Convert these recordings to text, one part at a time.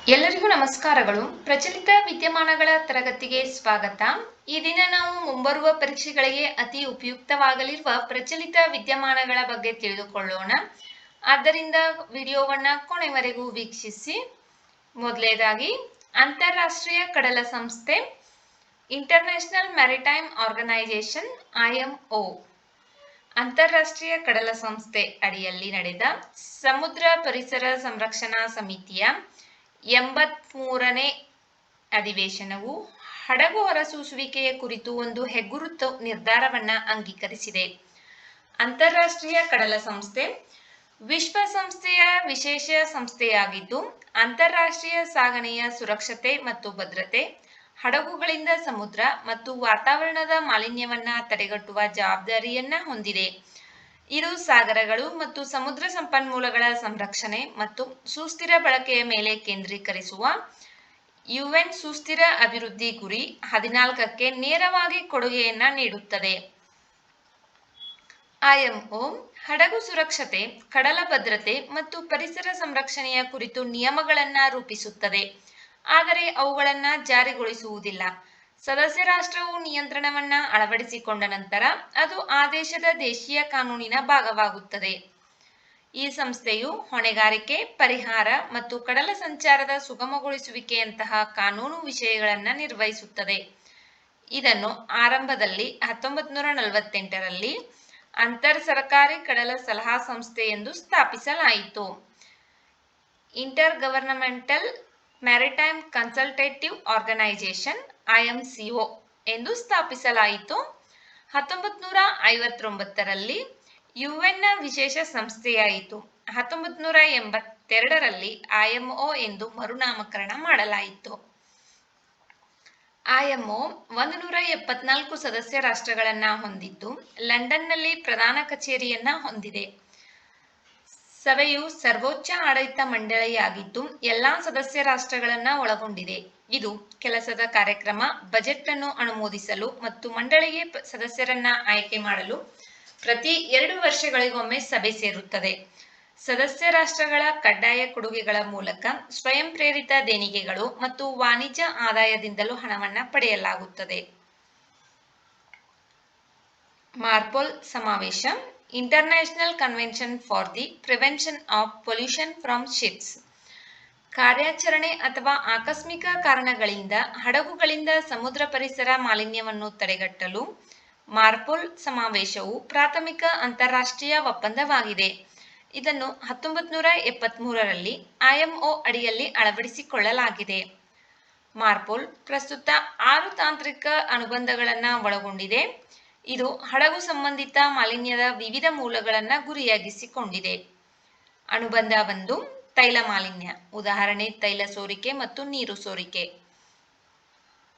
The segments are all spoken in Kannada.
ಎಲ್ಲರಿಗೂ ನಮಸ್ಕಾರಗಳು. ಪ್ರಚಲಿತ ವಿದ್ಯಮಾನಗಳ ತರಗತಿಗೆ ಸ್ವಾಗತ. ಈ ದಿನ ನಾವು ಮುಂಬರುವ ಪರೀಕ್ಷೆಗಳಿಗೆ ಅತಿ ಉಪಯುಕ್ತವಾಗಲಿರುವ ಪ್ರಚಲಿತ ವಿದ್ಯಮಾನಗಳ ಬಗ್ಗೆ ತಿಳಿದುಕೊಳ್ಳೋಣ. ಆದ್ದರಿಂದ ವಿಡಿಯೋವನ್ನ ಕೊನೆವರೆಗೂ ವೀಕ್ಷಿಸಿ. ಮೊದಲನೇದಾಗಿ ಅಂತಾರಾಷ್ಟ್ರೀಯ ಕಡಲ ಸಂಸ್ಥೆ ಇಂಟರ್ನ್ಯಾಷನಲ್ ಮ್ಯಾರಿಟೈಮ್ ಆರ್ಗನೈಸೇಷನ್ IMO ಅಂತಾರಾಷ್ಟ್ರೀಯ ಕಡಲ ಸಂಸ್ಥೆ ಅಡಿಯಲ್ಲಿ ನಡೆದ ಸಮುದ್ರ ಪರಿಸರ ಸಂರಕ್ಷಣಾ ಸಮಿತಿಯ 83ನೇ ಅಧಿವೇಶನವು ಹಡಗು ಹೊರಸೂಸುವಿಕೆಯ ಕುರಿತು ಒಂದು ಹೆಗ್ಗುರುತು ನಿರ್ಧಾರವನ್ನ ಅಂಗೀಕರಿಸಿದೆ. ಅಂತಾರಾಷ್ಟ್ರೀಯ ಕಡಲ ಸಂಸ್ಥೆ ವಿಶ್ವಸಂಸ್ಥೆಯ ವಿಶೇಷ ಸಂಸ್ಥೆಯಾಗಿದ್ದು, ಅಂತಾರಾಷ್ಟ್ರೀಯ ಸಾಗಣೆಯ ಸುರಕ್ಷತೆ ಮತ್ತು ಭದ್ರತೆ, ಹಡಗುಗಳಿಂದ ಸಮುದ್ರ ಮತ್ತು ವಾತಾವರಣದ ಮಾಲಿನ್ಯವನ್ನ ತಡೆಗಟ್ಟುವ ಜವಾಬ್ದಾರಿಯನ್ನ ಹೊಂದಿದೆ. ಇದು ಸಾಗರಗಳು ಮತ್ತು ಸಮುದ್ರ ಸಂಪನ್ಮೂಲಗಳ ಸಂರಕ್ಷಣೆ ಮತ್ತು ಸುಸ್ಥಿರ ಬಳಕೆಯ ಮೇಲೆ ಕೇಂದ್ರೀಕರಿಸುವ UN ಸುಸ್ಥಿರ ಅಭಿವೃದ್ಧಿ ಗುರಿ 14ಕ್ಕೆ ನೇರವಾಗಿ ಕೊಡುಗೆಯನ್ನ ನೀಡುತ್ತದೆ. IMO ಹಡಗು ಸುರಕ್ಷತೆ, ಕಡಲ ಭದ್ರತೆ ಮತ್ತು ಪರಿಸರ ಸಂರಕ್ಷಣೆಯ ಕುರಿತು ನಿಯಮಗಳನ್ನ ರೂಪಿಸುತ್ತದೆ, ಆದರೆ ಅವುಗಳನ್ನ ಜಾರಿಗೊಳಿಸುವುದಿಲ್ಲ. ಸದಸ್ಯ ರಾಷ್ಟ್ರವು ನಿಯಂತ್ರಣವನ್ನ ಅಳವಡಿಸಿಕೊಂಡ ನಂತರ ಅದು ಆ ದೇಶದ ದೇಶೀಯ ಕಾನೂನಿನ ಭಾಗವಾಗುತ್ತದೆ. ಈ ಸಂಸ್ಥೆಯು ಹೊಣೆಗಾರಿಕೆ, ಪರಿಹಾರ ಮತ್ತು ಕಡಲ ಸಂಚಾರದ ಸುಗಮಗೊಳಿಸುವಿಕೆಯಂತಹ ಕಾನೂನು ವಿಷಯಗಳನ್ನು ನಿರ್ವಹಿಸುತ್ತದೆ. ಇದನ್ನು ಆರಂಭದಲ್ಲಿ 1948ರಲ್ಲಿ ಅಂತರ್ ಸರ್ಕಾರಿ ಕಡಲ ಸಲಹಾ ಸಂಸ್ಥೆ ಎಂದು ಸ್ಥಾಪಿಸಲಾಯಿತು. Intergovernmental maritime consultative organisation IMCO ಎಂದು ಸ್ಥಾಪಿಸಲಾಯಿತು. 1959ರಲ್ಲಿ UN ವಿಶೇಷ ಸಂಸ್ಥೆಯಾಯಿತು. 1982ರಲ್ಲಿ IMO ಎಂದು ಮರುನಾಮಕರಣ ಮಾಡಲಾಯಿತು. IMO 174 ಸದಸ್ಯ ರಾಷ್ಟ್ರಗಳನ್ನ ಹೊಂದಿದ್ದು, ಲಂಡನ್ನಲ್ಲಿ ಪ್ರಧಾನ ಕಚೇರಿಯನ್ನ ಹೊಂದಿದೆ. ಸಭೆಯು ಸರ್ವೋಚ್ಚ ಆಡಳಿತ ಮಂಡಳಿಯಾಗಿದ್ದು, ಎಲ್ಲಾ ಸದಸ್ಯ ರಾಷ್ಟ್ರಗಳನ್ನ ಒಳಗೊಂಡಿದೆ. ಇದು ಕೆಲಸದ ಕಾರ್ಯಕ್ರಮ, ಬಜೆಟ್ ಅನ್ನು ಅನುಮೋದಿಸಲು ಮತ್ತು ಮಂಡಳಿಗೆ ಸದಸ್ಯರನ್ನ ಆಯ್ಕೆ ಮಾಡಲು ಪ್ರತಿ 2 ವರ್ಷಗಳಿಗೊಮ್ಮೆ ಸಭೆ ಸೇರುತ್ತದೆ. ಸದಸ್ಯ ರಾಷ್ಟ್ರಗಳ ಕಡ್ಡಾಯ ಕೊಡುಗೆಗಳ ಮೂಲಕ ಸ್ವಯಂ ಪ್ರೇರಿತ ದೇಣಿಗೆಗಳು ಮತ್ತು ವಾಣಿಜ್ಯ ಆದಾಯದಿಂದಲೂ ಹಣವನ್ನ ಪಡೆಯಲಾಗುತ್ತದೆ. ಮಾರ್ಪೋಲ್ ಸಮಾವೇಶ international convention for the prevention of pollution from ships. ಕಾರ್ಯಾಚರಣೆ ಅಥವಾ ಆಕಸ್ಮಿಕ ಕಾರಣಗಳಿಂದ ಹಡಗುಗಳಿಂದ ಸಮುದ್ರ ಪರಿಸರ ಮಾಲಿನ್ಯವನ್ನು ತಡೆಗಟ್ಟಲು ಮಾರ್ಪೋಲ್ ಸಮಾವೇಶವು ಪ್ರಾಥಮಿಕ ಅಂತಾರಾಷ್ಟ್ರೀಯ ಒಪ್ಪಂದವಾಗಿದೆ. ಇದನ್ನು 1973ರಲ್ಲಿ IMO ಅಡಿಯಲ್ಲಿ ಅಳವಡಿಸಿಕೊಳ್ಳಲಾಗಿದೆ. ಮಾರ್ಪೋಲ್ ಪ್ರಸ್ತುತ 6 ತಾಂತ್ರಿಕ ಅನುಬಂಧಗಳನ್ನು ಒಳಗೊಂಡಿದೆ. ಇದು ಹಡಗು ಸಂಬಂಧಿತ ಮಾಲಿನ್ಯದ ವಿವಿಧ ಮೂಲಗಳನ್ನು ಗುರಿಯಾಗಿಸಿಕೊಂಡಿದೆ. ಅನುಬಂಧ 1 ತೈಲ ಮಾಲಿನ್ಯ, ಉದಾಹರಣೆ ತೈಲ ಸೋರಿಕೆ ಮತ್ತು ನೀರು ಸೋರಿಕೆ.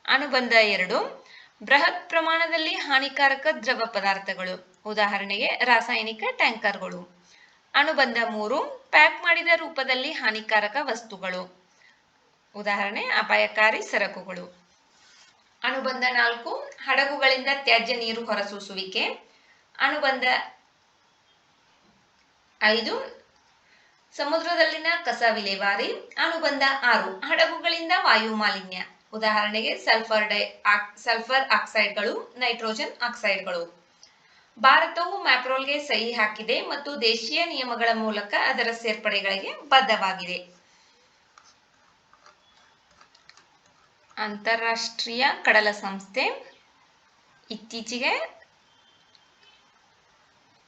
ಅನುಬಂಧ 2 ಬೃಹತ್ ಪ್ರಮಾಣದಲ್ಲಿ ಹಾನಿಕಾರಕ ದ್ರವ ಪದಾರ್ಥಗಳು, ಉದಾಹರಣೆಗೆ ರಾಸಾಯನಿಕ ಟ್ಯಾಂಕರ್ಗಳು. ಅನುಬಂಧ 3 ಪ್ಯಾಕ್ ಮಾಡಿದ ರೂಪದಲ್ಲಿ ಹಾನಿಕಾರಕ ವಸ್ತುಗಳು, ಉದಾಹರಣೆ ಅಪಾಯಕಾರಿ ಸರಕುಗಳು. ಅನುಬಂಧ 4 ಹಡಗುಗಳಿಂದ ತ್ಯಾಜ್ಯ ನೀರು ಹೊರಸೂಸುವಿಕೆ. ಅನುಬಂಧ 5 ಸಮುದ್ರದಲ್ಲಿನ ಕಸ ವಿಲೇವಾರಿ. ಅನುಬಂಧ 6 ಹಡಗುಗಳಿಂದ ವಾಯು ಮಾಲಿನ್ಯ, ಉದಾಹರಣೆಗೆ ಸಲ್ಫರ್ ಆಕ್ಸೈಡ್ಗಳು, ನೈಟ್ರೋಜನ್ ಆಕ್ಸೈಡ್ಗಳು. ಭಾರತವು ಮ್ಯಾಪ್ರೋಲ್ಗೆ ಸಹಿ ಹಾಕಿದೆ ಮತ್ತು ದೇಶೀಯ ನಿಯಮಗಳ ಮೂಲಕ ಅದರ ಸೇರ್ಪಡೆಗಳಿಗೆ ಬದ್ಧವಾಗಿದೆ. ಅಂತಾರಾಷ್ಟ್ರೀಯ ಕಡಲ ಸಂಸ್ಥೆ ಇತ್ತೀಚೆಗೆ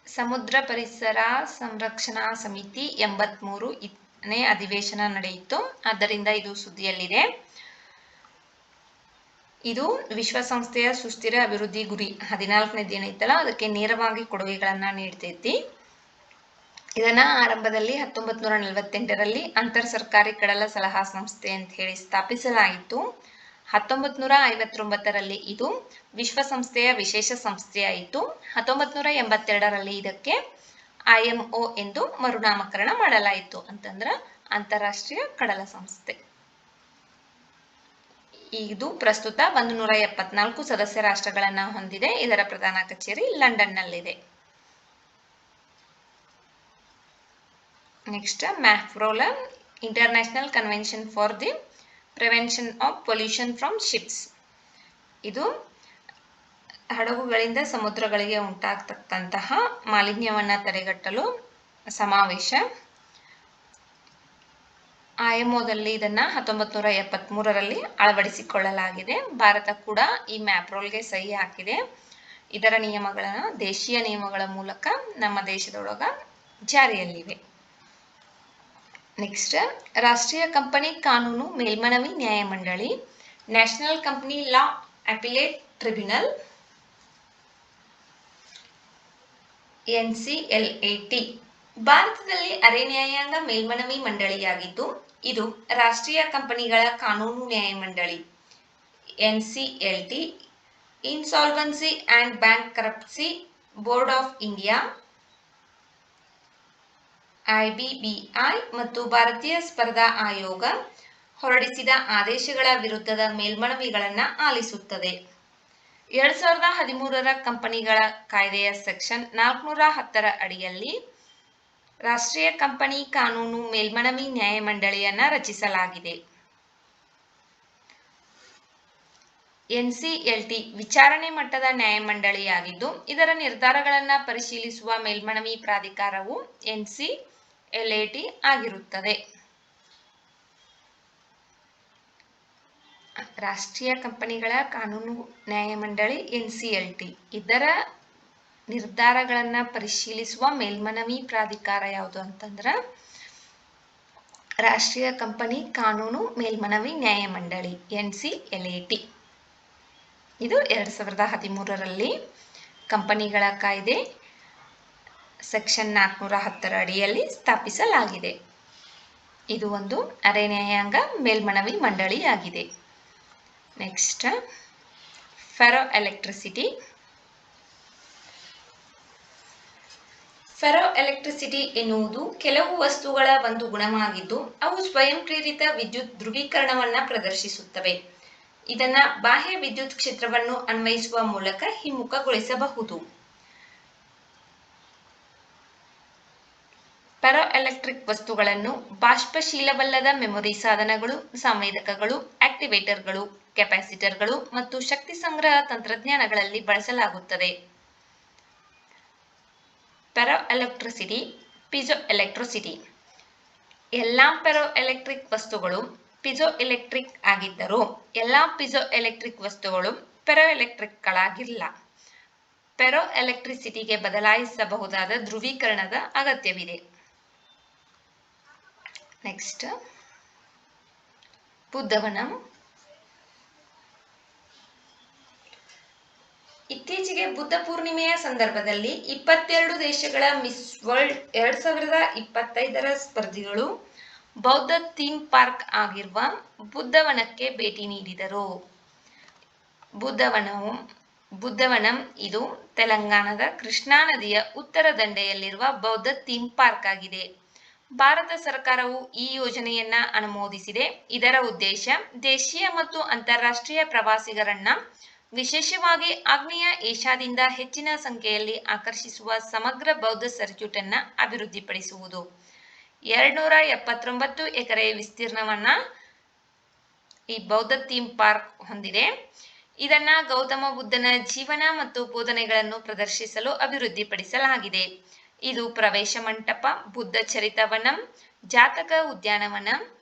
ಸಮುದ್ರ ಪರಿಸರ ಸಂರಕ್ಷಣಾ ಸಮಿತಿ 83ನೇ ಅಧಿವೇಶನ ನಡೆಯಿತು. ಆದ್ದರಿಂದ ಇದು ಸುದ್ದಿಯಲ್ಲಿದೆ. ಇದು ವಿಶ್ವಸಂಸ್ಥೆಯ ಸುಸ್ಥಿರ ಅಭಿವೃದ್ಧಿ ಗುರಿ 14ನೇದು ಏನೈತಲ್ಲ ಅದಕ್ಕೆ ನೇರವಾಗಿ ಕೊಡುಗೆಗಳನ್ನ ನೀಡ್ತೈತಿ. ಇದನ್ನ ಆರಂಭದಲ್ಲಿ 1948ರಲ್ಲಿ ಅಂತರ್ ಸರ್ಕಾರಿ ಕಡಲ ಸಲಹಾ ಸಂಸ್ಥೆ ಅಂತ ಹೇಳಿ ಸ್ಥಾಪಿಸಲಾಯಿತು. 1959ರಲ್ಲಿ ಇದು ವಿಶ್ವಸಂಸ್ಥೆಯ ವಿಶೇಷ ಸಂಸ್ಥೆಯಾಯಿತು. 1982ರಲ್ಲಿ ಇದಕ್ಕೆ IMO ಎಂದು ಮರುನಾಮಕರಣ ಮಾಡಲಾಯಿತು. ಅಂತಂದ್ರ ಅಂತಾರಾಷ್ಟ್ರೀಯ ಕಡಲ ಸಂಸ್ಥೆ. ಇದು ಪ್ರಸ್ತುತ 174 ಸದಸ್ಯ ರಾಷ್ಟ್ರಗಳನ್ನ ಹೊಂದಿದೆ. ಇದರ ಪ್ರಧಾನ ಕಚೇರಿ ಲಂಡನ್ನಲ್ಲಿದೆ. Next MARPOL international convention for the prevention of pollution from ships. ಇದು ಹಡಗುಗಳಿಂದ ಸಮುದ್ರಗಳಿಗೆ ಉಂಟಾಗ್ತಕ್ಕಂತಹ ಮಾಲಿನ್ಯವನ್ನು ತಡೆಗಟ್ಟಲು ಸಮಾವೇಶ. IMOದಲ್ಲಿ ಇದನ್ನು 1973ರಲ್ಲಿ ಅಳವಡಿಸಿಕೊಳ್ಳಲಾಗಿದೆ. ಭಾರತ ಕೂಡ ಈ ಮ್ಯಾಪ್ರೋಲ್ಗೆ ಸಹಿ ಹಾಕಿದೆ. ಇದರ ನಿಯಮಗಳನ್ನು ದೇಶೀಯ ನಿಯಮಗಳ ಮೂಲಕ ನಮ್ಮ ದೇಶದೊಳಗ ಜಾರಿಯಲ್ಲಿವೆ. ನೆಕ್ಸ್ಟ್, ರಾಷ್ಟ್ರೀಯ ಕಂಪನಿ ಕಾನೂನು ಮೇಲ್ಮನವಿ ನ್ಯಾಯಮಂಡಳಿ, national company law appellate tribunal, NCLAT ಭಾರತದಲ್ಲಿ ಅರೆ ನ್ಯಾಯಾಂಗ ಮೇಲ್ಮನವಿ ಮಂಡಳಿಯಾಗಿದ್ದು ಇದು ರಾಷ್ಟ್ರೀಯ ಕಂಪನಿಗಳ ಕಾನೂನು ನ್ಯಾಯಮಂಡಳಿ. NCLT insolvency and bankruptcy board of India, IBBI ಮತ್ತು ಭಾರತೀಯ ಸ್ಪರ್ಧಾ ಆಯೋಗ ಹೊರಡಿಸಿದ ಆದೇಶಗಳ ವಿರುದ್ಧದ ಮೇಲ್ಮನವಿಗಳನ್ನು ಆಲಿಸುತ್ತದೆ. 2013ರ ಕಂಪನಿಗಳ ಕಾಯ್ದೆಯ ಸೆಕ್ಷನ್ 410ರ ಅಡಿಯಲ್ಲಿ ರಾಷ್ಟ್ರೀಯ ಕಂಪನಿ ಕಾನೂನು ಮೇಲ್ಮನವಿ ನ್ಯಾಯಮಂಡಳಿಯನ್ನು ರಚಿಸಲಾಗಿದೆ. NCLT ವಿಚಾರಣೆ ಮಟ್ಟದ ನ್ಯಾಯಮಂಡಳಿಯಾಗಿದ್ದು ಇದರ ನಿರ್ಧಾರಗಳನ್ನು ಪರಿಶೀಲಿಸುವ ಮೇಲ್ಮನವಿ ಪ್ರಾಧಿಕಾರವು NCLAT ಆಗಿರುತ್ತದೆ. ರಾಷ್ಟ್ರೀಯ ಕಂಪನಿಗಳ ಕಾನೂನು ನ್ಯಾಯಮಂಡಳಿ NCLT, ಇದರ ನಿರ್ಧಾರಗಳನ್ನು ಪರಿಶೀಲಿಸುವ ಮೇಲ್ಮನವಿ ಪ್ರಾಧಿಕಾರ ಯಾವುದು ಅಂತಂದ್ರೆ ರಾಷ್ಟ್ರೀಯ ಕಂಪನಿ ಕಾನೂನು ಮೇಲ್ಮನವಿ ನ್ಯಾಯಮಂಡಳಿ NCLAT. ಇದು 2013ರಲ್ಲಿ ಕಂಪನಿಗಳ ಕಾಯ್ದೆ ಸೆಕ್ಷನ್ 410ರ ಅಡಿಯಲ್ಲಿ ಸ್ಥಾಪಿಸಲಾಗಿದೆ. ಇದು ಒಂದು ಅರೆ ನ್ಯಾಯಾಂಗ ಮೇಲ್ಮನವಿ ಮಂಡಳಿಯಾಗಿದೆ. Next, ಫೆರೋ electricity. ಫೆರೋ ಎಲೆಕ್ಟ್ರಿಸಿಟಿ ಎನ್ನುವುದು ಕೆಲವು ವಸ್ತುಗಳ ಒಂದು ಗುಣವಾಗಿದ್ದು ಅವು ಸ್ವಯಂಪ್ರೇರಿತ ವಿದ್ಯುತ್ ಧ್ರುವೀಕರಣವನ್ನು ಪ್ರದರ್ಶಿಸುತ್ತವೆ. ಇದನ್ನ ಬಾಹ್ಯ ವಿದ್ಯುತ್ ಕ್ಷೇತ್ರವನ್ನು ಅನ್ವಯಿಸುವ ಮೂಲಕ ಹಿಮ್ಮುಖಗೊಳಿಸಬಹುದು. ಫೆರೋ ಎಲೆಕ್ಟ್ರಿಕ್ ವಸ್ತುಗಳನ್ನು ಬಾಷ್ಪಶೀಲವಲ್ಲದ ಮೆಮೊರಿ ಸಾಧನಗಳು, ಸಂವೇದಕಗಳು, ಆಕ್ಟಿವೇಟರ್ಗಳು, ಕೆಪಾಸಿಟರ್ಗಳು ಮತ್ತು ಶಕ್ತಿ ಸಂಗ್ರಹ ತಂತ್ರಜ್ಞಾನಗಳಲ್ಲಿ ಬಳಸಲಾಗುತ್ತದೆ. ಫೆರೋ ಎಲೆಕ್ಟ್ರಿಸಿಟಿ, ಪಿಜೋ ಎಲೆಕ್ಟ್ರಿಸಿಟಿ. ಎಲ್ಲಾ ಫೆರೋ ಎಲೆಕ್ಟ್ರಿಕ್ ವಸ್ತುಗಳು ಪಿಜೋ ಎಲೆಕ್ಟ್ರಿಕ್ ಆಗಿದ್ದರೂ ಎಲ್ಲಾ ಪಿಜೋ ಎಲೆಕ್ಟ್ರಿಕ್ ವಸ್ತುಗಳು ಫೆರೋ ಎಲೆಕ್ಟ್ರಿಕ್ಗಳಾಗಿಲ್ಲ. ಫೆರೋ ಎಲೆಕ್ಟ್ರಿಸಿಟಿಗೆ ಬದಲಾಯಿಸಬಹುದಾದ ಧ್ರುವೀಕರಣದ ಅಗತ್ಯವಿದೆ. ನೆಕ್ಸ್ಟ್, ಬುದ್ಧವನಂ. ಇತ್ತೀಚೆಗೆ ಬುದ್ಧ ಪೂರ್ಣಿಮೆಯ ಸಂದರ್ಭದಲ್ಲಿ 22 ದೇಶಗಳ ಮಿಸ್ ವರ್ಲ್ಡ್ 2025ರ ಸ್ಪರ್ಧಿಗಳು ಬೌದ್ಧ ಥೀಮ್ ಪಾರ್ಕ್ ಆಗಿರುವ ಬುದ್ಧವನಕ್ಕೆ ಭೇಟಿ ನೀಡಿದರು. ಬುದ್ಧವನಂ ಇದು ತೆಲಂಗಾಣದ ಕೃಷ್ಣಾ ನದಿಯ ಉತ್ತರ ದಂಡೆಯಲ್ಲಿರುವ ಬೌದ್ಧ ಥೀಮ್ ಪಾರ್ಕ್ ಆಗಿದೆ. ಭಾರತ ಸರ್ಕಾರವು ಈ ಯೋಜನೆಯನ್ನ ಅನುಮೋದಿಸಿದೆ. ಇದರ ಉದ್ದೇಶ ದೇಶೀಯ ಮತ್ತು ಅಂತಾರಾಷ್ಟ್ರೀಯ ಪ್ರವಾಸಿಗರನ್ನ ವಿಶೇಷವಾಗಿ ಆಗ್ನೇಯ ಏಷ್ಯಾದಿಂದ ಹೆಚ್ಚಿನ ಸಂಖ್ಯೆಯಲ್ಲಿ ಆಕರ್ಷಿಸುವ ಸಮಗ್ರ ಬೌದ್ಧ ಸರ್ಕ್ಯೂಟ್ ಅನ್ನ ಅಭಿವೃದ್ಧಿಪಡಿಸುವುದು. 279 ಎಕರೆ ವಿಸ್ತೀರ್ಣವನ್ನ ಈ ಬೌದ್ಧ ಥೀಮ್ ಪಾರ್ಕ್ ಹೊಂದಿದೆ. ಇದನ್ನ ಗೌತಮ ಬುದ್ಧನ ಜೀವನ ಮತ್ತು ಬೋಧನೆಗಳನ್ನು ಪ್ರದರ್ಶಿಸಲು ಅಭಿವೃದ್ಧಿಪಡಿಸಲಾಗಿದೆ. ಇದು ಪ್ರವೇಶ ಮಂಟಪ, ಬುದ್ಧ ಚರಿತವನಂ, ಜಾತಕ ಉದ್ಯಾನವನ,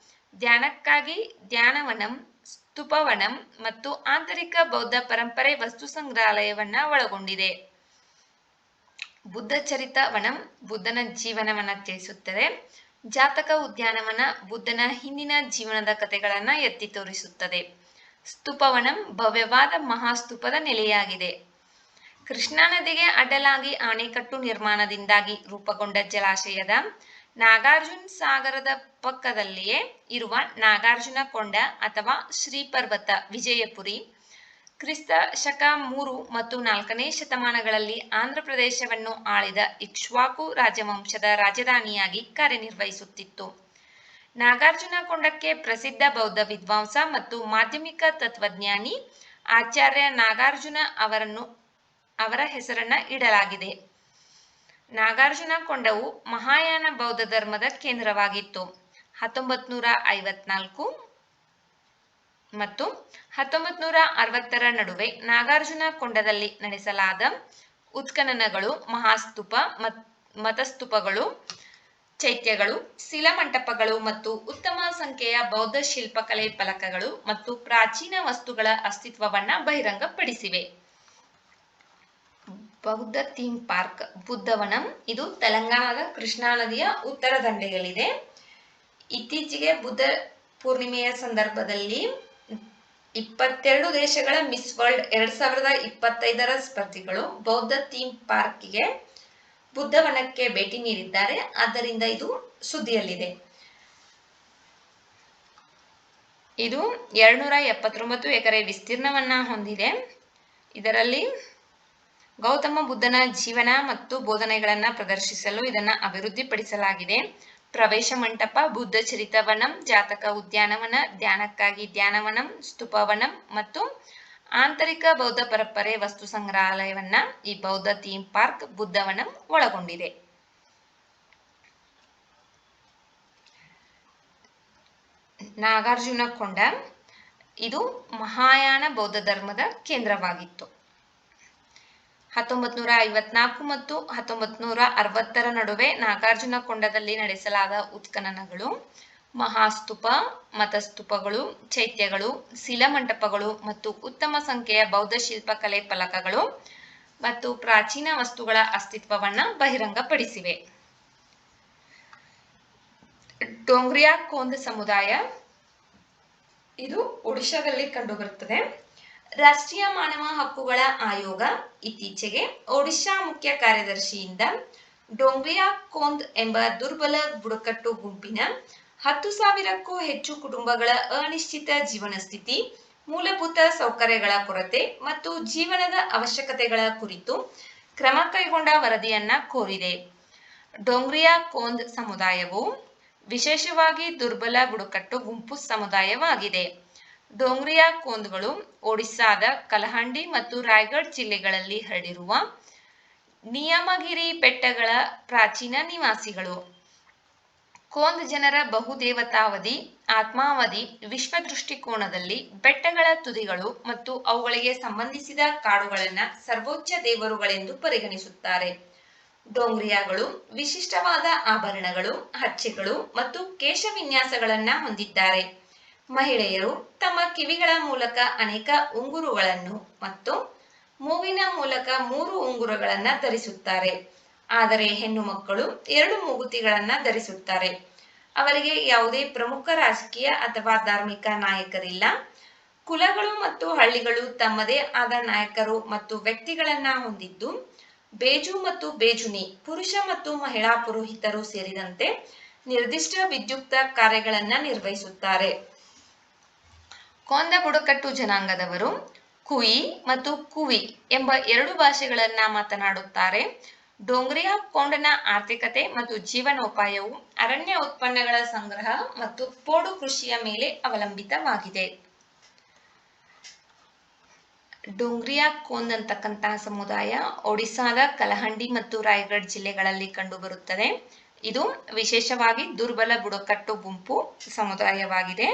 ಧ್ಯಾನಕ್ಕಾಗಿ ಧ್ಯಾನವನಂ, ಸ್ತೂಪವನಂ ಮತ್ತು ಆಂತರಿಕ ಬೌದ್ಧ ಪರಂಪರೆ ವಸ್ತು ಸಂಗ್ರಹಾಲಯವನ್ನ ಒಳಗೊಂಡಿದೆ. ಬುದ್ಧ ಚರಿತವನಂ ಬುದ್ಧನ ಜೀವನವನ್ನ ತಿಳಿಸುತ್ತದೆ. ಜಾತಕ ಉದ್ಯಾನವನ ಬುದ್ಧನ ಹಿಂದಿನ ಜೀವನದ ಕಥೆಗಳನ್ನ ಎತ್ತಿ ತೋರಿಸುತ್ತದೆ. ಸ್ತೂಪವನಂ ಭವ್ಯವಾದ ಮಹಾಸ್ತೂಪದ ನೆಲೆಯಾಗಿದೆ. ಕೃಷ್ಣಾ ನದಿಗೆ ಅಡ್ಡಲಾಗಿ ಆಣೆಕಟ್ಟು ನಿರ್ಮಾಣದಿಂದಾಗಿ ರೂಪುಗೊಂಡ ಜಲಾಶಯದ ನಾಗಾರ್ಜುನ ಸಾಗರದ ಪಕ್ಕದಲ್ಲಿಯೇ ಇರುವ ನಾಗಾರ್ಜುನ ಕೊಂಡ ಅಥವಾ ಶ್ರೀಪರ್ವತ ವಿಜಯಪುರಿ ಕ್ರಿಸ್ತ ಶಕ 3 ಮತ್ತು 4ನೇ ಶತಮಾನಗಳಲ್ಲಿ ಆಂಧ್ರಪ್ರದೇಶವನ್ನು ಆಳಿದ ಇಕ್ಷ್ವಾಕು ರಾಜವಂಶದ ರಾಜಧಾನಿಯಾಗಿ ಕಾರ್ಯನಿರ್ವಹಿಸುತ್ತಿತ್ತು. ನಾಗಾರ್ಜುನ ಕೊಂಡಕ್ಕೆ ಪ್ರಸಿದ್ಧ ಬೌದ್ಧ ವಿದ್ವಾಂಸ ಮತ್ತು ಮಾಧ್ಯಮಿಕ ತತ್ವಜ್ಞಾನಿ ಆಚಾರ್ಯ ನಾಗಾರ್ಜುನ ಅವರ ಹೆಸರನ್ನ ಇಡಲಾಗಿದೆ. ನಾಗಾರ್ಜುನ ಕೊಂಡವು ಮಹಾಯಾನ ಬೌದ್ಧ ಧರ್ಮದ ಕೇಂದ್ರವಾಗಿತ್ತು. 1954 ಮತ್ತು 1960 ನಡುವೆ ನಾಗಾರ್ಜುನಕೊಂಡದಲ್ಲಿ ನಡೆಸಲಾದ ಉತ್ಖನನಗಳು ಮಹಾಸ್ತೂಪ ಮತಸ್ತೂಪಗಳು ಚೈತ್ಯಗಳು ಶಿಲಾಮಂಟಪಗಳು ಮತ್ತು ಉತ್ತಮ ಸಂಖ್ಯೆಯ ಬೌದ್ಧ ಶಿಲ್ಪಕಲೆ ಫಲಕಗಳು ಮತ್ತು ಪ್ರಾಚೀನ ವಸ್ತುಗಳ ಅಸ್ತಿತ್ವವನ್ನು ಬಹಿರಂಗಪಡಿಸಿವೆ. ಬೌದ್ಧ ಥೀಮ್ ಪಾರ್ಕ್ ಬುದ್ಧವನಂ ಇದು ತೆಲಂಗಾಣದ ಕೃಷ್ಣಾ ನದಿಯ ಉತ್ತರ ದಂಡೆಯಲ್ಲಿದೆ. ಇತ್ತೀಚೆಗೆ ಬುದ್ಧ ಪೂರ್ಣಿಮೆಯ ಸಂದರ್ಭದಲ್ಲಿ 22 ದೇಶಗಳ ಮಿಸ್ ವರ್ಲ್ಡ್ 2025 ಸ್ಪರ್ಧಿಗಳು ಬೌದ್ಧ ಥೀಮ್ ಪಾರ್ಕ್ಗೆ ಬುದ್ಧವನಕ್ಕೆ ಭೇಟಿ ನೀಡಿದ್ದಾರೆ. ಆದ್ದರಿಂದ ಇದು ಸುದ್ದಿಯಲ್ಲಿದೆ. ಇದು 279 ಎಕರೆ ವಿಸ್ತೀರ್ಣವನ್ನ ಹೊಂದಿದೆ. ಇದರಲ್ಲಿ ಗೌತಮ ಬುದ್ಧನ ಜೀವನ ಮತ್ತು ಬೋಧನೆಗಳನ್ನು ಪ್ರದರ್ಶಿಸಲು ಇದನ್ನು ಅಭಿವೃದ್ಧಿಪಡಿಸಲಾಗಿದೆ. ಪ್ರವೇಶ ಮಂಟಪ, ಬುದ್ಧ ಚರಿತವನಂ, ಜಾತಕ ಉದ್ಯಾನವನ, ಧ್ಯಾನಕ್ಕಾಗಿ ಧ್ಯಾನವನಂ, ಸ್ತೂಪವನಂ ಮತ್ತು ಆಂತರಿಕ ಬೌದ್ಧ ಪರಂಪರೆ ವಸ್ತು ಸಂಗ್ರಹಾಲಯವನ್ನ ಈ ಬೌದ್ಧ ಥೀಮ್ ಪಾರ್ಕ್ ಬುದ್ಧವನಂ ಒಳಗೊಂಡಿದೆ. ನಾಗಾರ್ಜುನಕೊಂಡ ಇದು ಮಹಾಯಾನ ಬೌದ್ಧ ಧರ್ಮದ ಕೇಂದ್ರವಾಗಿತ್ತು. 1954 ಮತ್ತು 1960 ನಡುವೆ ನಾಗಾರ್ಜುನಕೊಂಡದಲ್ಲಿ ನಡೆಸಲಾದ ಉತ್ಖನನಗಳು ಮಹಾಸ್ತೂಪ, ಮತಸ್ತೂಪಗಳು, ಚೈತ್ಯಗಳು, ಶಿಲಾಮಂಟಪಗಳು ಮತ್ತು ಉತ್ತಮ ಸಂಖ್ಯೆಯ ಬೌದ್ಧ ಶಿಲ್ಪಕಲೆ ಫಲಕಗಳು ಮತ್ತು ಪ್ರಾಚೀನ ವಸ್ತುಗಳ ಅಸ್ತಿತ್ವವನ್ನು ಬಹಿರಂಗಪಡಿಸಿವೆ. ಡೋಂಗ್ರಿಯಾ ಕೊಂದ್ ಸಮುದಾಯ ಇದು ಒಡಿಶಾದಲ್ಲಿ ಕಂಡುಬರುತ್ತದೆ. ರಾಷ್ಟ್ರೀಯ ಮಾನವ ಹಕ್ಕುಗಳ ಆಯೋಗ ಇತ್ತೀಚೆಗೆ ಒಡಿಶಾ ಮುಖ್ಯ ಕಾರ್ಯದರ್ಶಿಯಿಂದ ಡೋಂಗ್ರಿಯಾ ಕೊಂದ್ ಎಂಬ ದುರ್ಬಲ ಬುಡಕಟ್ಟು ಗುಂಪಿನ 10,000ಕ್ಕೂ ಹೆಚ್ಚು ಕುಟುಂಬಗಳ ಅನಿಶ್ಚಿತ ಜೀವನ ಸ್ಥಿತಿ, ಮೂಲಭೂತ ಸೌಕರ್ಯಗಳ ಕೊರತೆ ಮತ್ತು ಜೀವನದ ಅವಶ್ಯಕತೆಗಳ ಕುರಿತು ಕ್ರಮ ಕೈಗೊಂಡ ವರದಿಯನ್ನ ಕೋರಿದೆ. ಡೋಂಗ್ರಿಯಾ ಕೊಂದ್ ಸಮುದಾಯವು ವಿಶೇಷವಾಗಿ ದುರ್ಬಲ ಬುಡಕಟ್ಟು ಗುಂಪು ಸಮುದಾಯವಾಗಿದೆ. ಡೋಂಗ್ರಿಯಾ ಕೊಂದ್ಗಳು ಒಡಿಸ್ಸಾದ ಕಲಹಂಡಿ ಮತ್ತು ರಾಯಗಢ್ ಜಿಲ್ಲೆಗಳಲ್ಲಿ ಹರಡಿರುವ ನಿಯಮಗಿರಿ ಬೆಟ್ಟಗಳ ಪ್ರಾಚೀನ ನಿವಾಸಿಗಳು. ಕೊಂದ್ ಜನರ ಬಹುದೇವತಾವಾದಿ ಆತ್ಮಾವಧಿ ವಿಶ್ವ ದೃಷ್ಟಿಕೋನದಲ್ಲಿ ಬೆಟ್ಟಗಳ ತುದಿಗಳು ಮತ್ತು ಅವುಗಳಿಗೆ ಸಂಬಂಧಿಸಿದ ಕಾಡುಗಳನ್ನು ಸರ್ವೋಚ್ಚ ದೇವರುಗಳೆಂದು ಪರಿಗಣಿಸುತ್ತಾರೆ. ಡೋಂಗ್ರಿಯಾಗಳು ವಿಶಿಷ್ಟವಾದ ಆಭರಣಗಳು, ಹಚ್ಚೆಗಳು ಮತ್ತು ಕೇಶವಿನ್ಯಾಸಗಳನ್ನು ಹೊಂದಿದ್ದಾರೆ. ಮಹಿಳೆಯರು ತಮ್ಮ ಕಿವಿಗಳ ಮೂಲಕ ಅನೇಕ ಉಂಗುರಗಳನ್ನು ಮತ್ತು ಮೂಗಿನ ಮೂಲಕ 3 ಉಂಗುರಗಳನ್ನು ಧರಿಸುತ್ತಾರೆ. ಆದರೆ ಹೆಣ್ಣು ಮಕ್ಕಳು 2 ಮೂಗುತಿಗಳನ್ನು ಧರಿಸುತ್ತಾರೆ. ಅವರಿಗೆ ಯಾವುದೇ ಪ್ರಮುಖ ರಾಜಕೀಯ ಅಥವಾ ಧಾರ್ಮಿಕ ನಾಯಕರಿಲ್ಲ. ಕುಲಗಳು ಮತ್ತು ಹಳ್ಳಿಗಳು ತಮ್ಮದೇ ಆದ ನಾಯಕರು ಮತ್ತು ವ್ಯಕ್ತಿಗಳನ್ನ ಹೊಂದಿದ್ದು, ಬೇಜು ಮತ್ತು ಬೇಜುನಿ ಪುರುಷ ಮತ್ತು ಮಹಿಳಾ ಪುರೋಹಿತರು ಸೇರಿದಂತೆ ನಿರ್ದಿಷ್ಟ ವಿದ್ಯುಕ್ತ ಕಾರ್ಯಗಳನ್ನು ನಿರ್ವಹಿಸುತ್ತಾರೆ. ಕೊಂದ ಬುಡಕಟ್ಟು ಜನಾಂಗದವರು ಕುಯಿ ಮತ್ತು ಕುವಿ ಎಂಬ 2 ಭಾಷೆಗಳನ್ನ ಮಾತನಾಡುತ್ತಾರೆ. ಡೋಂಗ್ರಿಯಾ ಕೊಂಡನ ಆರ್ಥಿಕತೆ ಮತ್ತು ಜೀವನೋಪಾಯವು ಅರಣ್ಯ ಉತ್ಪನ್ನಗಳ ಸಂಗ್ರಹ ಮತ್ತು ಪೋಡು ಕೃಷಿಯ ಮೇಲೆ ಅವಲಂಬಿತವಾಗಿದೆ. ಡೋಂಗ್ರಿಯಾ ಕೊಂದ್ ಅಂತಕ್ಕಂತಹ ಸಮುದಾಯ ಒಡಿಸ್ಸಾದ ಕಲಹಂಡಿ ಮತ್ತು ರಾಯಗಢ್ ಜಿಲ್ಲೆಗಳಲ್ಲಿ ಕಂಡುಬರುತ್ತದೆ. ಇದು ವಿಶೇಷವಾಗಿ ದುರ್ಬಲ ಬುಡಕಟ್ಟು ಗುಂಪು ಸಮುದಾಯವಾಗಿದೆ.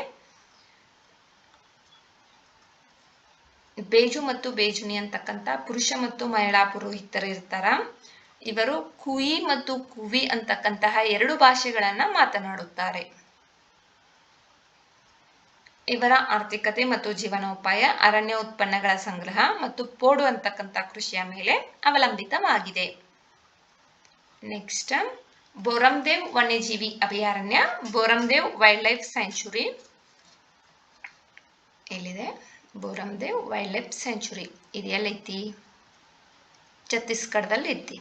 ಬೇಜು ಮತ್ತು ಬೇಜುನಿ ಅಂತಕ್ಕಂಥ ಪುರುಷ ಮತ್ತು ಮಹಿಳಾ ಪುರೋಹಿತರು ಇರ್ತಾರ. ಇವರು ಕುಯಿ ಮತ್ತು ಕುವಿ ಅಂತಕ್ಕಂತಹ 2 ಭಾಷೆಗಳನ್ನ ಮಾತನಾಡುತ್ತಾರೆ. ಇವರ ಆರ್ಥಿಕತೆ ಮತ್ತು ಜೀವನೋಪಾಯ ಅರಣ್ಯ ಉತ್ಪನ್ನಗಳ ಸಂಗ್ರಹ ಮತ್ತು ಪೋಡು ಅಂತಕ್ಕಂಥ ಕೃಷಿಯ ಮೇಲೆ ಅವಲಂಬಿತವಾಗಿದೆ. ನೆಕ್ಸ್ಟ್ ಬೋರಮ್ದೇವ್ ವನ್ಯಜೀವಿ ಅಭಯಾರಣ್ಯ, ಬೋರಮ್ದೇವ್ ವೈಲ್ಡ್ ಲೈಫ್ ಸ್ಯಾಂಚುರಿ ಎಲ್ಲಿದೆ? ಬೋರಮ್ದೇವ್ ವೈಲ್ಡ್ ಲೈಫ್ ಸ್ಯಾಂಚುರಿ ಇದು ಎಲ್ಲೈತಿ? ಛತ್ತೀಸ್ಗಢದಲ್ಲಿ ಐತಿ.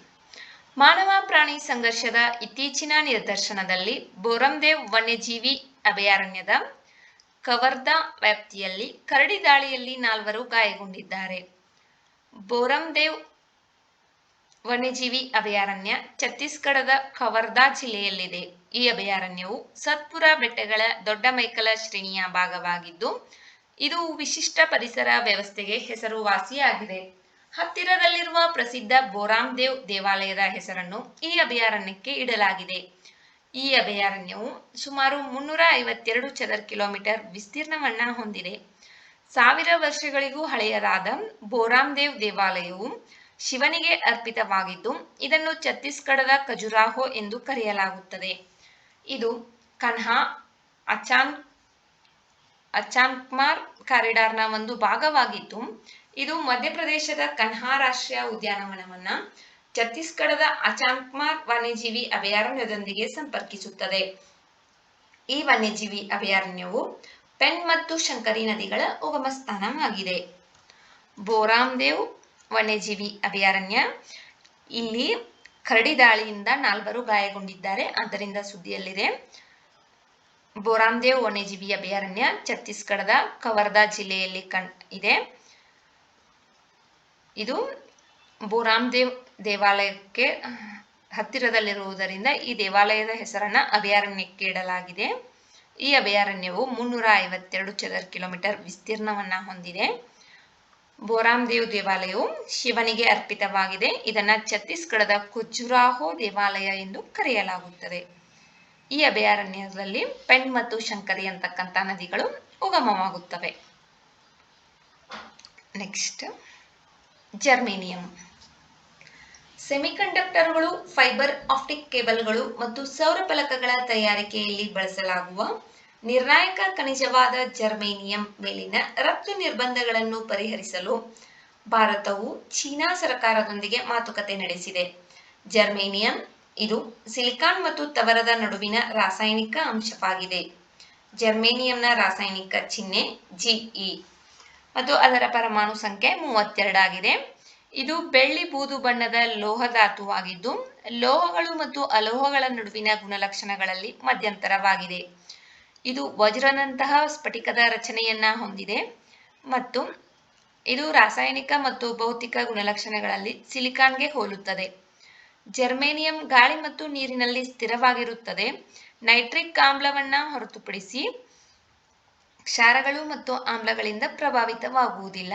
ಮಾನವ ಪ್ರಾಣಿ ಸಂಘರ್ಷದ ಇತ್ತೀಚಿನ ನಿದರ್ಶನದಲ್ಲಿ ಬೋರಮ್ದೇವ್ ವನ್ಯಜೀವಿ ಅಭಯಾರಣ್ಯದ ಕವರ್ದಾ ವ್ಯಾಪ್ತಿಯಲ್ಲಿ ಕರಡಿ ದಾಳಿಯಲ್ಲಿ 4 ಗಾಯಗೊಂಡಿದ್ದಾರೆ. ಬೋರಮ್ದೇವ್ ವನ್ಯಜೀವಿ ಅಭಯಾರಣ್ಯ ಛತ್ತೀಸ್ಗಢದ ಕವರ್ದಾ ಜಿಲ್ಲೆಯಲ್ಲಿದೆ. ಈ ಅಭಯಾರಣ್ಯವು ಸತ್ಪುರ ಬೆಟ್ಟಗಳ ದೊಡ್ಡ ಮೈಕಲ ಶ್ರೇಣಿಯ ಭಾಗವಾಗಿದ್ದು, ಇದು ವಿಶಿಷ್ಟ ಪರಿಸರ ವ್ಯವಸ್ಥೆಗೆ ಹೆಸರುವಾಸಿಯಾಗಿದೆ. ಹತ್ತಿರದಲ್ಲಿರುವ ಪ್ರಸಿದ್ಧ ಬೋರಾಮ್ದೇವ್ ದೇವಾಲಯದ ಹೆಸರನ್ನು ಈ ಅಭಯಾರಣ್ಯಕ್ಕೆ ಇಡಲಾಗಿದೆ. ಈ ಅಭಯಾರಣ್ಯವು ಸುಮಾರು 352 ಚದರ ಕಿಲೋಮೀಟರ್ ವಿಸ್ತೀರ್ಣವನ್ನ ಹೊಂದಿದೆ. 1000 ವರ್ಷಗಳಿಗೂ ಹಳೆಯದಾದ ಬೋರಾಮ್ದೇವ್ ದೇವಾಲಯವು ಶಿವನಿಗೆ ಅರ್ಪಿತವಾಗಿದ್ದು ಇದನ್ನು ಛತ್ತೀಸ್ಗಢದ ಖಜುರಾಹೋ ಎಂದು ಕರೆಯಲಾಗುತ್ತದೆ. ಇದು ಕನ್ಹಾ ಅಚಾನ್ಕ್ಮಾರ್ ಕಾರಿಡಾರ್ನ ಒಂದು ಭಾಗವಾಗಿದ್ದು ಇದು ಮಧ್ಯಪ್ರದೇಶದ ಕನ್ಹಾ ರಾಷ್ಟ್ರೀಯ ಉದ್ಯಾನವನವನ್ನ ಛತ್ತೀಸ್ಗಢದ ಅಚಾನ್ಕ್ಮಾರ್ ವನ್ಯಜೀವಿ ಅಭಯಾರಣ್ಯದೊಂದಿಗೆ ಸಂಪರ್ಕಿಸುತ್ತದೆ. ಈ ವನ್ಯಜೀವಿ ಅಭಯಾರಣ್ಯವು ಪೆನ್ ಮತ್ತು ಶಂಕರಿ ನದಿಗಳ ಉಗಮ ಸ್ಥಾನವಾಗಿದೆ. ಬೋರಾಮ್ದೇವ್ ವನ್ಯಜೀವಿ ಅಭಯಾರಣ್ಯ, ಇಲ್ಲಿ ಕರಡಿ ದಾಳಿಯಿಂದ 4 ಗಾಯಗೊಂಡಿದ್ದಾರೆ, ಆದ್ದರಿಂದ ಸುದ್ದಿಯಲ್ಲಿದೆ. ಬೋರಾಮ್ದೇವ್ ವನ್ಯಜೀವಿ ಅಭಯಾರಣ್ಯ ಛತ್ತೀಸ್ಗಢದ ಕವರ್ಧಾ ಜಿಲ್ಲೆಯಲ್ಲಿ ಇದೆ. ಇದು ಬೋರಾಮ್ದೇವ್ ದೇವಾಲಯಕ್ಕೆ ಹತ್ತಿರದಲ್ಲಿರುವುದರಿಂದ ಈ ದೇವಾಲಯದ ಹೆಸರನ್ನ ಅಭಯಾರಣ್ಯಕ್ಕೆ ಇಡಲಾಗಿದೆ. ಈ ಅಭಯಾರಣ್ಯವು 352 ಚದರ ಕಿಲೋಮೀಟರ್ ವಿಸ್ತೀರ್ಣವನ್ನ ಹೊಂದಿದೆ. ಬೋರಾಮ್ದೇವ್ ದೇವಾಲಯವು ಶಿವನಿಗೆ ಅರ್ಪಿತವಾಗಿದೆ. ಇದನ್ನ ಛತ್ತೀಸ್ಗಢದ ಖಜುರಾಹೋ ದೇವಾಲಯ ಎಂದು ಕರೆಯಲಾಗುತ್ತದೆ. ಈ ಅಭಯಾರಣ್ಯದಲ್ಲಿ ಪೆನ್ ಮತ್ತು ಶಂಕರಿ ಅಂತಕ್ಕಂಥ ನದಿಗಳು ಉಗಮವಾಗುತ್ತವೆ. Next, germanium. ಸೆಮಿಕಂಡಕ್ಟರ್ಗಳು, ಫೈಬರ್ ಆಪ್ಟಿಕ್ ಕೇಬಲ್ಗಳು ಮತ್ತು ಸೌರ ಫಲಕಗಳ ತಯಾರಿಕೆಯಲ್ಲಿ ಬಳಸಲಾಗುವ ನಿರ್ಣಾಯಕ ಖನಿಜವಾದ ಜರ್ಮೇನಿಯಂ ಮೇಲಿನ ರಫ್ತು ನಿರ್ಬಂಧಗಳನ್ನು ಪರಿಹರಿಸಲು ಭಾರತವು ಚೀನಾ ಸರ್ಕಾರದೊಂದಿಗೆ ಮಾತುಕತೆ ನಡೆಸಿದೆ. ಜರ್ಮೇನಿಯಂ ಇದು ಸಿಲಿಕಾನ್ ಮತ್ತು ತವರದ ನಡುವಿನ ರಾಸಾಯನಿಕ ಅಂಶವಾಗಿದೆ. ಜರ್ಮೇನಿಯಂನ ರಾಸಾಯನಿಕ ಚಿಹ್ನೆ Ge ಮತ್ತು ಅದರ ಪರಮಾಣು ಸಂಖ್ಯೆ 32 ಆಗಿದೆ. ಇದು ಬೆಳ್ಳಿ ಬೂದು ಬಣ್ಣದ ಲೋಹಧಾತುವಾಗಿದ್ದು ಲೋಹಗಳು ಮತ್ತು ಅಲೋಹಗಳ ನಡುವಿನ ಗುಣಲಕ್ಷಣಗಳಲ್ಲಿ ಮಧ್ಯಂತರವಾಗಿದೆ. ಇದು ವಜ್ರದಂತಹ ಸ್ಫಟಿಕದ ರಚನೆಯನ್ನ ಹೊಂದಿದೆ ಮತ್ತು ಇದು ರಾಸಾಯನಿಕ ಮತ್ತು ಭೌತಿಕ ಗುಣಲಕ್ಷಣಗಳಲ್ಲಿ ಸಿಲಿಕಾನ್ಗೆ ಹೋಲುತ್ತದೆ. ಜರ್ಮೇನಿಯಂ ಗಾಳಿ ಮತ್ತು ನೀರಿನಲ್ಲಿ ಸ್ಥಿರವಾಗಿರುತ್ತದೆ. ನೈಟ್ರಿಕ್ ಆಮ್ಲವನ್ನ ಹೊರತುಪಡಿಸಿ ಕ್ಷಾರಗಳು ಮತ್ತು ಆಮ್ಲಗಳಿಂದ ಪ್ರಭಾವಿತವಾಗುವುದಿಲ್ಲ.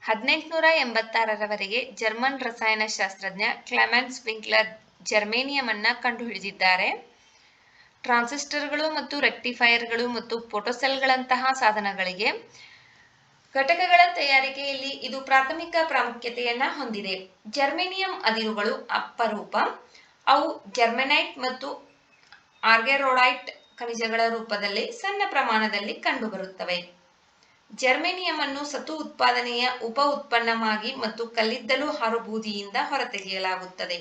1886ರವರೆಗೆ ಜರ್ಮನ್ ರಸಾಯನಶಾಸ್ತ್ರಜ್ಞ ಕ್ಲೆಮೆನ್ಸ್ ವಿಂಕ್ಲರ್ ಜರ್ಮೇನಿಯಂ ಅನ್ನ ಕಂಡುಹಿಡಿದಿದ್ದಾರೆ. ಟ್ರಾನ್ಸಿಸ್ಟರ್ಗಳು ಮತ್ತು ರೆಕ್ಟಿಫೈಯರ್ಗಳು ಮತ್ತು ಫೋಟೋಸೆಲ್ಗಳಂತಹ ಸಾಧನಗಳಿಗೆ ಘಟಕಗಳ ತಯಾರಿಕೆಯಲ್ಲಿ ಇದು ಪ್ರಾಥಮಿಕ ಪ್ರಾಮುಖ್ಯತೆಯನ್ನ ಹೊಂದಿದೆ. ಜರ್ಮೇನಿಯಂ ಅದಿರುಗಳು ಅಪರೂಪ. ಅವು ಜರ್ಮೆನೈಟ್ ಮತ್ತು ಆರ್ಗೆರೋಡೈಟ್ ಖನಿಜಗಳ ರೂಪದಲ್ಲಿ ಸಣ್ಣ ಪ್ರಮಾಣದಲ್ಲಿ ಕಂಡುಬರುತ್ತವೆ. ಜರ್ಮೇನಿಯಂ ಅನ್ನು ಸತು ಉತ್ಪಾದನೆಯ ಉಪ ಉತ್ಪನ್ನವಾಗಿ ಮತ್ತು ಕಲ್ಲಿದ್ದಲು ಹಾರುಬೂದಿಯಿಂದ ಹೊರತೆಗೆಯಲಾಗುತ್ತದೆ.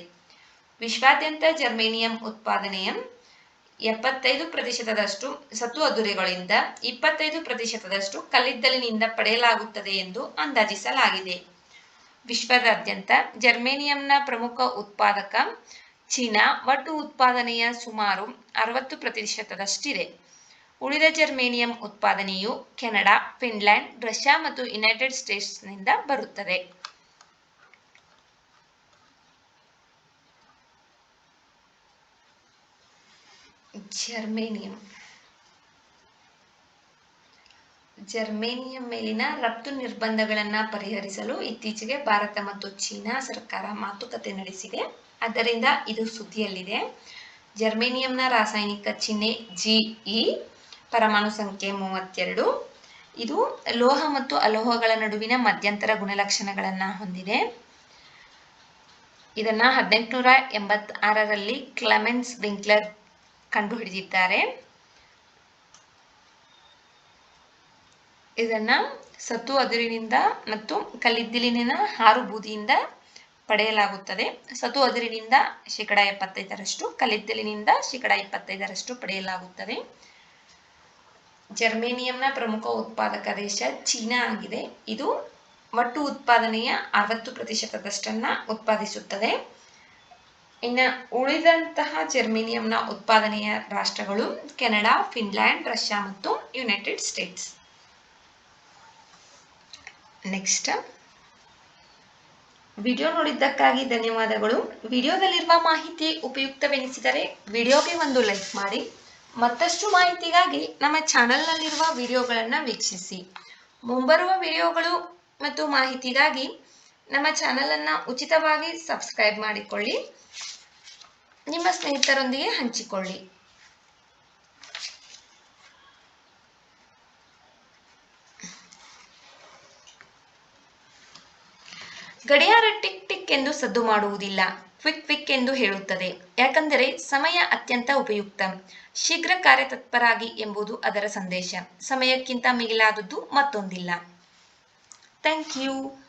ವಿಶ್ವಾದ್ಯಂತ ಜರ್ಮೇನಿಯಂ ಉತ್ಪಾದನೆಯ 75%ದಷ್ಟು ಸತು ಅದಿರುಗಳಿಂದ 25%ದಷ್ಟು ಕಲ್ಲಿದ್ದಲಿನಿಂದ ಪಡೆಯಲಾಗುತ್ತದೆ ಎಂದು ಅಂದಾಜಿಸಲಾಗಿದೆ. ವಿಶ್ವದಾದ್ಯಂತ ಜರ್ಮೇನಿಯಂನ ಪ್ರಮುಖ ಉತ್ಪಾದಕ ಚೀನಾ ಒಟ್ಟು ಉತ್ಪಾದನೆಯ ಸುಮಾರು 60%ದಷ್ಟಿದೆ. ಉಳಿದ ಜರ್ಮೇನಿಯಂ ಉತ್ಪಾದನೆಯು ಕೆನಡಾ, ಫಿನ್ಲ್ಯಾಂಡ್, ರಷ್ಯಾ ಮತ್ತು ಯುನೈಟೆಡ್ ಸ್ಟೇಟ್ಸ್ನಿಂದ ಬರುತ್ತದೆ. ಜರ್ಮೇನಿಯಂ ಮೇಲಿನ ರಫ್ತು ನಿರ್ಬಂಧಗಳನ್ನು ಪರಿಹರಿಸಲು ಇತ್ತೀಚೆಗೆ ಭಾರತ ಮತ್ತು ಚೀನಾ ಸರ್ಕಾರ ಮಾತುಕತೆ ನಡೆಸಿದೆ. ಆದ್ದರಿಂದ ಇದು ಸುದ್ದಿಯಲ್ಲಿದೆ. ಜರ್ಮೇನಿಯಂನ ರಾಸಾಯನಿಕ ಚಿಹ್ನೆ Ge, ಪರಮಾಣು ಸಂಖ್ಯೆ 32. ಇದು ಲೋಹ ಮತ್ತು ಅಲೋಹಗಳ ನಡುವಿನ ಮಧ್ಯಂತರ ಗುಣಲಕ್ಷಣಗಳನ್ನು ಹೊಂದಿದೆ. ಇದನ್ನ 1886ರಲ್ಲಿ ಕ್ಲೆಮೆನ್ಸ್ ವಿಂಕ್ಲರ್ ಕಂಡುಹಿಡಿದಿದ್ದಾರೆ. ಇದನ್ನ ಸತು ಅದಿರಿನಿಂದ ಮತ್ತು ಕಲ್ಲಿದ್ದಲಿನ ಹಾರುಬೂದಿಯಿಂದ ಪಡೆಯಲಾಗುತ್ತದೆ. ಸತು ಅದಿರಿನಿಂದ 75%, ಕಲ್ಲಿದ್ದಲಿನಿಂದ 25% ಪಡೆಯಲಾಗುತ್ತದೆ. ಜರ್ಮೇನಿಯಂನ ಪ್ರಮುಖ ಉತ್ಪಾದಕ ದೇಶ ಚೀನಾ ಆಗಿದೆ. ಇದು ಒಟ್ಟು ಉತ್ಪಾದನೆಯ 60%ದಷ್ಟನ್ನ ಉತ್ಪಾದಿಸುತ್ತದೆ. ಇನ್ನು ಉಳಿದಂತಹ ಜರ್ಮೇನಿಯಂನ ಉತ್ಪಾದನೆಯ ರಾಷ್ಟ್ರಗಳು ಕೆನಡಾ, ಫಿನ್ಲ್ಯಾಂಡ್, ರಷ್ಯಾ ಮತ್ತು ಯುನೈಟೆಡ್ ಸ್ಟೇಟ್ಸ್. ನೆಕ್ಸ್ಟ್, ವಿಡಿಯೋ ನೋಡಿದ್ದಕ್ಕಾಗಿ ಧನ್ಯವಾದಗಳು. ವಿಡಿಯೋದಲ್ಲಿರುವ ಮಾಹಿತಿ ಉಪಯುಕ್ತವೆನಿಸಿದರೆ ವಿಡಿಯೋಗೆ ಒಂದು ಲೈಕ್ ಮಾಡಿ. ಮತ್ತಷ್ಟು ಮಾಹಿತಿಗಾಗಿ ನಮ್ಮ ಚಾನೆಲ್ನಲ್ಲಿರುವ ವಿಡಿಯೋಗಳನ್ನು ವೀಕ್ಷಿಸಿ. ಮುಂಬರುವ ವಿಡಿಯೋಗಳು ಮತ್ತು ಮಾಹಿತಿಗಾಗಿ ನಮ್ಮ ಚಾನೆಲನ್ನು ಉಚಿತವಾಗಿ ಸಬ್ಸ್ಕ್ರೈಬ್ ಮಾಡಿಕೊಳ್ಳಿ. ನಿಮ್ಮ ಸ್ನೇಹಿತರೊಂದಿಗೆ ಹಂಚಿಕೊಳ್ಳಿ. ಗಡಿಯಾರ ಟಿಕ್ ಟಿಕ್ ಎಂದು ಸದ್ದು ಮಾಡುವುದಿಲ್ಲ, ಕ್ವಿಕ್ ಕ್ವಿಕ್ ಎಂದು ಹೇಳುತ್ತದೆ. ಯಾಕಂದರೆ ಸಮಯ ಅತ್ಯಂತ ಉಪಯುಕ್ತ. ಶೀಘ್ರ ಕಾರ್ಯತತ್ಪರಾಗಿ ಎಂಬುದು ಅದರ ಸಂದೇಶ. ಸಮಯಕ್ಕಿಂತ ಮಿಗಿಲಾದದ್ದು ಮತ್ತೊಂದಿಲ್ಲ. Thank you.